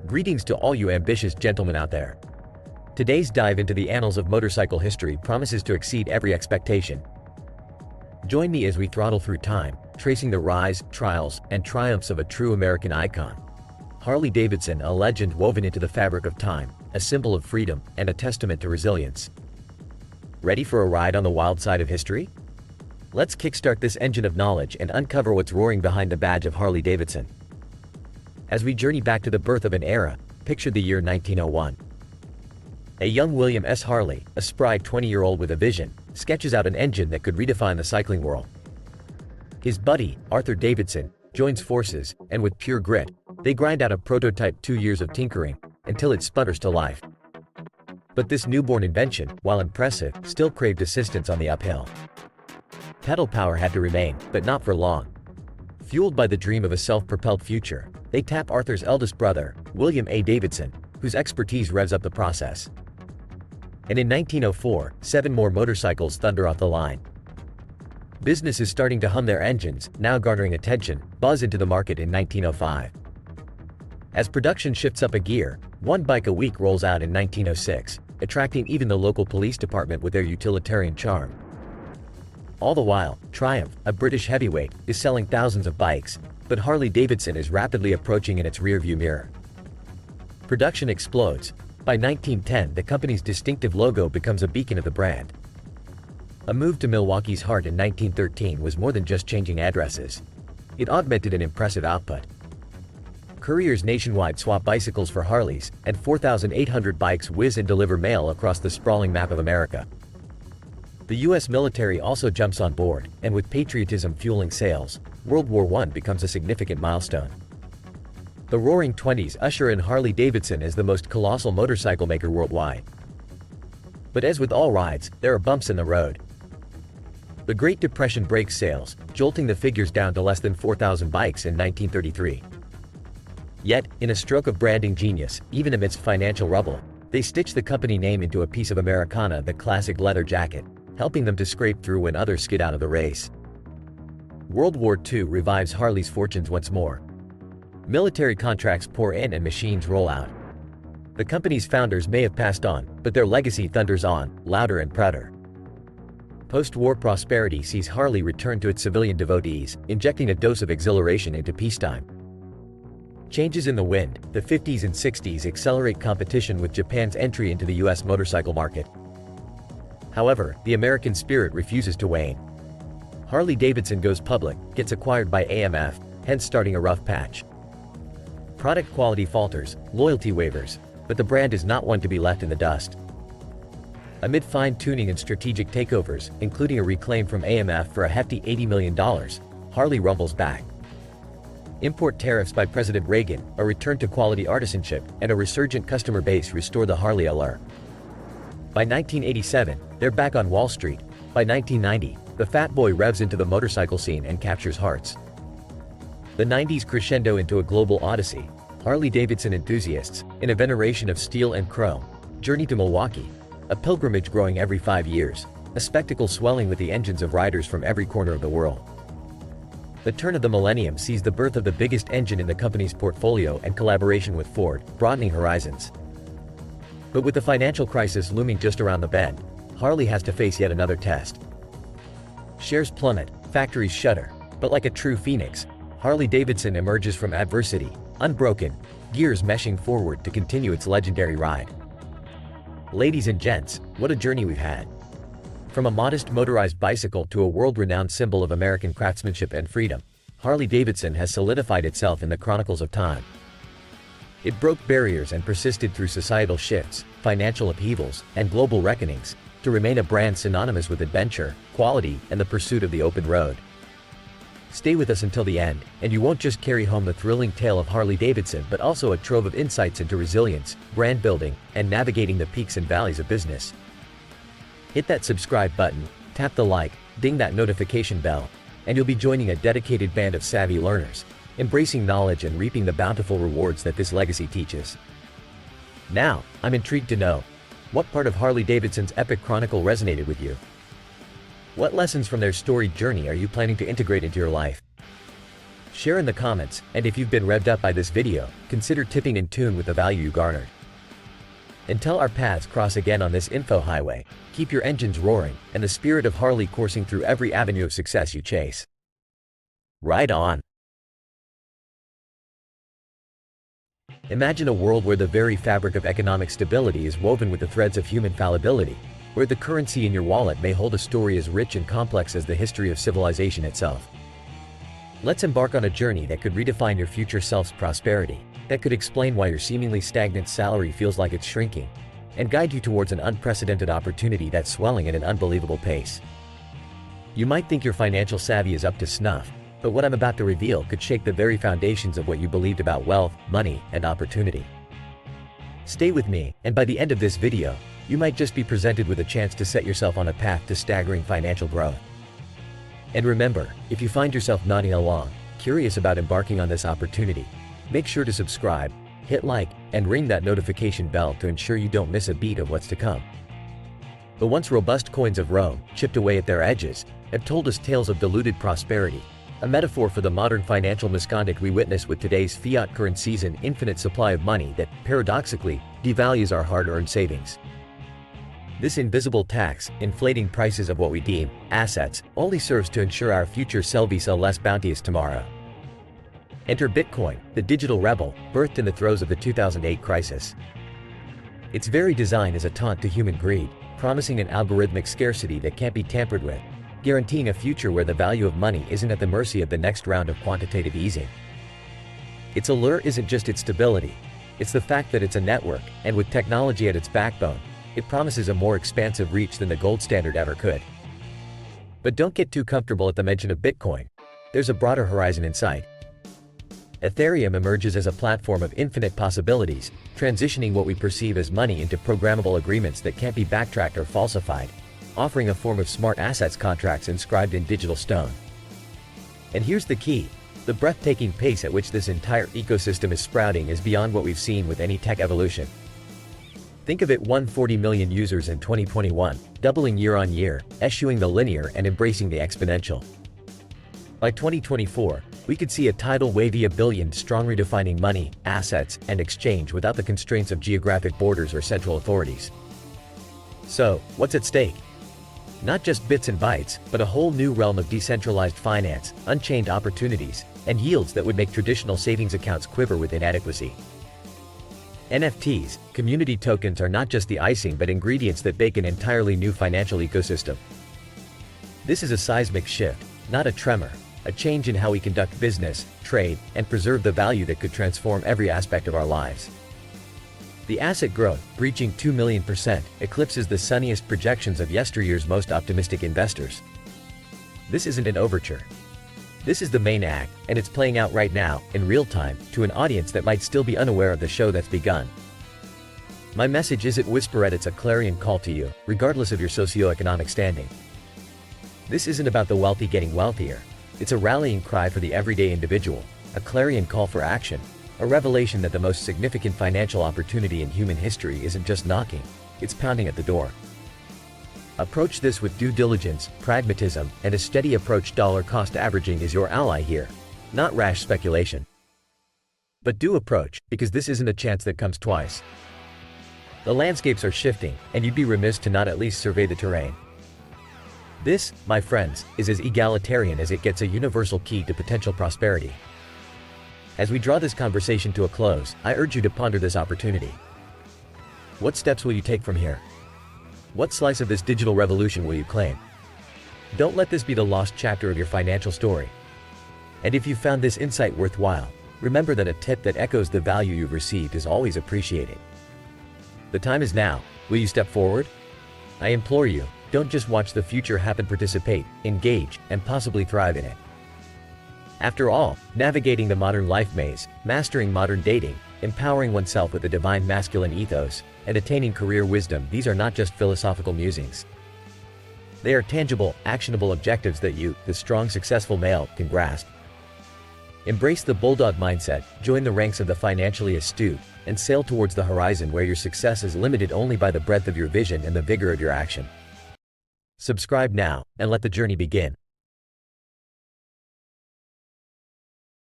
Greetings to all you ambitious gentlemen out there. Today's dive into the annals of motorcycle history promises to exceed every expectation. Join me as we throttle through time, tracing the rise, trials, and triumphs of a true American icon. Harley-Davidson, a legend woven into the fabric of time, a symbol of freedom, and a testament to resilience. Ready for a ride on the wild side of history? Let's kickstart this engine of knowledge and uncover what's roaring behind the badge of Harley-Davidson. As we journey back to the birth of an era, picture the year 1901. A young William S. Harley, a spry 20-year-old with a vision, sketches out an engine that could redefine the cycling world. His buddy, Arthur Davidson, joins forces, and with pure grit, they grind out a prototype 2 years of tinkering, until it sputters to life. But this newborn invention, while impressive, still craved assistance on the uphill. Pedal power had to remain, but not for long. Fueled by the dream of a self-propelled future, they tap Arthur's eldest brother, William A. Davidson, whose expertise revs up the process. And in 1904, 7 more motorcycles thunder off the line. Business is starting to hum their engines, now garnering attention, buzz into the market in 1905. As production shifts up a gear, 1 bike a week rolls out in 1906, attracting even the local police department with their utilitarian charm. All the while, Triumph, a British heavyweight, is selling thousands of bikes, but Harley-Davidson is rapidly approaching in its rearview mirror. Production explodes. By 1910, the company's distinctive logo becomes a beacon of the brand. A move to Milwaukee's heart in 1913 was more than just changing addresses. It augmented an impressive output. Couriers nationwide swap bicycles for Harleys, and 4,800 bikes whiz and deliver mail across the sprawling map of America. The U.S. military also jumps on board, and with patriotism fueling sales, World War I becomes a significant milestone. The Roaring Twenties usher in Harley-Davidson as the most colossal motorcycle maker worldwide. But as with all rides, there are bumps in the road. The Great Depression breaks sales, jolting the figures down to less than 4,000 bikes in 1933. Yet, in a stroke of branding genius, even amidst financial rubble, they stitch the company name into a piece of Americana, the classic leather jacket, helping them to scrape through when others skid out of the race. World War II revives Harley's fortunes once more. Military contracts pour in and machines roll out. The company's founders may have passed on, but their legacy thunders on, louder and prouder. Post-war prosperity sees Harley return to its civilian devotees, injecting a dose of exhilaration into peacetime. Changes in the wind, the 50s and 60s accelerate competition with Japan's entry into the U.S. motorcycle market. However, the American spirit refuses to wane. Harley-Davidson goes public, gets acquired by AMF, hence starting a rough patch. Product quality falters, loyalty wavers, but the brand is not one to be left in the dust. Amid fine-tuning and strategic takeovers, including a reclaim from AMF for a hefty $80 million, Harley rumbles back. Import tariffs by President Reagan, a return to quality artisanship, and a resurgent customer base restore the Harley allure. By 1987, they're back on Wall Street. By 1990, the Fat Boy revs into the motorcycle scene and captures hearts. The 90s crescendo into a global odyssey. Harley-Davidson enthusiasts, in a veneration of steel and chrome, journey to Milwaukee, a pilgrimage growing every 5 years, a spectacle swelling with the engines of riders from every corner of the world. The turn of the millennium sees the birth of the biggest engine in the company's portfolio and collaboration with Ford, broadening horizons. But with the financial crisis looming just around the bend, Harley has to face yet another test. Shares plummet, factories shutter, but like a true phoenix, Harley-Davidson emerges from adversity, unbroken, gears meshing forward to continue its legendary ride. Ladies and gents, what a journey we've had. From a modest motorized bicycle to a world-renowned symbol of American craftsmanship and freedom, Harley-Davidson has solidified itself in the chronicles of time. It broke barriers and persisted through societal shifts, financial upheavals, and global reckonings, to remain a brand synonymous with adventure, quality, and the pursuit of the open road. Stay with us until the end, and you won't just carry home the thrilling tale of Harley-Davidson but also a trove of insights into resilience, brand building, and navigating the peaks and valleys of business. Hit that subscribe button, tap the like, ding that notification bell, and you'll be joining a dedicated band of savvy learners, embracing knowledge and reaping the bountiful rewards that this legacy teaches. Now, I'm intrigued to know, what part of Harley-Davidson's epic chronicle resonated with you? What lessons from their storied journey are you planning to integrate into your life? Share in the comments, and if you've been revved up by this video, consider tipping in tune with the value you garnered. Until our paths cross again on this info highway, keep your engines roaring and the spirit of Harley coursing through every avenue of success you chase. Ride on! Imagine a world where the very fabric of economic stability is woven with the threads of human fallibility, where the currency in your wallet may hold a story as rich and complex as the history of civilization itself. Let's embark on a journey that could redefine your future self's prosperity, that could explain why your seemingly stagnant salary feels like it's shrinking, and guide you towards an unprecedented opportunity that's swelling at an unbelievable pace. You might think your financial savvy is up to snuff, but what I'm about to reveal could shake the very foundations of what you believed about wealth, money, and opportunity. Stay with me, and by the end of this video, you might just be presented with a chance to set yourself on a path to staggering financial growth. And remember, if you find yourself nodding along, curious about embarking on this opportunity, make sure to subscribe, hit like, and ring that notification bell to ensure you don't miss a beat of what's to come. The once robust coins of Rome, chipped away at their edges, have told us tales of diluted prosperity, a metaphor for the modern financial misconduct we witness with today's fiat currency's an infinite supply of money that, paradoxically, devalues our hard-earned savings. This invisible tax, inflating prices of what we deem assets, only serves to ensure our future selves a less bounteous tomorrow. Enter Bitcoin, the digital rebel, birthed in the throes of the 2008 crisis. Its very design is a taunt to human greed, promising an algorithmic scarcity that can't be tampered with, guaranteeing a future where the value of money isn't at the mercy of the next round of quantitative easing. Its allure isn't just its stability, it's the fact that it's a network, and with technology at its backbone, it promises a more expansive reach than the gold standard ever could. But don't get too comfortable at the mention of Bitcoin. There's a broader horizon in sight. Ethereum emerges as a platform of infinite possibilities, transitioning what we perceive as money into programmable agreements that can't be backtracked or falsified, offering a form of smart assets contracts inscribed in digital stone. And here's the key: the breathtaking pace at which this entire ecosystem is sprouting is beyond what we've seen with any tech evolution. Think of it: 140 million users in 2021, doubling year on year, eschewing the linear and embracing the exponential. By 2024, we could see a tidal wavy of billion-strong redefining money, assets, and exchange without the constraints of geographic borders or central authorities. So, what's at stake? Not just bits and bytes, but a whole new realm of decentralized finance, unchained opportunities, and yields that would make traditional savings accounts quiver with inadequacy. NFTs, community tokens, are not just the icing but ingredients that bake an entirely new financial ecosystem. This is a seismic shift, not a tremor, a change in how we conduct business, trade, and preserve the value that could transform every aspect of our lives. The asset growth, breaching 2 million%, eclipses the sunniest projections of yesteryear's most optimistic investors. This isn't an overture. This is the main act, and it's playing out right now, in real time, to an audience that might still be unaware of the show that's begun. My message isn't whispered, it's a clarion call to you, regardless of your socioeconomic standing. This isn't about the wealthy getting wealthier. It's a rallying cry for the everyday individual, a clarion call for action, a revelation that the most significant financial opportunity in human history isn't just knocking, it's pounding at the door. Approach this with due diligence, pragmatism, and a steady approach. Dollar cost averaging is your ally here, not rash speculation. But do approach, because this isn't a chance that comes twice. The landscapes are shifting, and you'd be remiss to not at least survey the terrain. This, my friends, is as egalitarian as it gets, a universal key to potential prosperity. As we draw this conversation to a close, I urge you to ponder this opportunity. What steps will you take from here? What slice of this digital revolution will you claim? Don't let this be the lost chapter of your financial story. And if you found this insight worthwhile, remember that a tip that echoes the value you've received is always appreciated. The time is now. Will you step forward? I implore you, don't just watch the future happen, participate, engage, and possibly thrive in it. After all, navigating the modern life maze, mastering modern dating, empowering oneself with a divine masculine ethos, and attaining career wisdom, these are not just philosophical musings. They are tangible, actionable objectives that you, the strong, successful male, can grasp. Embrace the bulldog mindset, join the ranks of the financially astute, and sail towards the horizon where your success is limited only by the breadth of your vision and the vigor of your action. Subscribe now, and let the journey begin.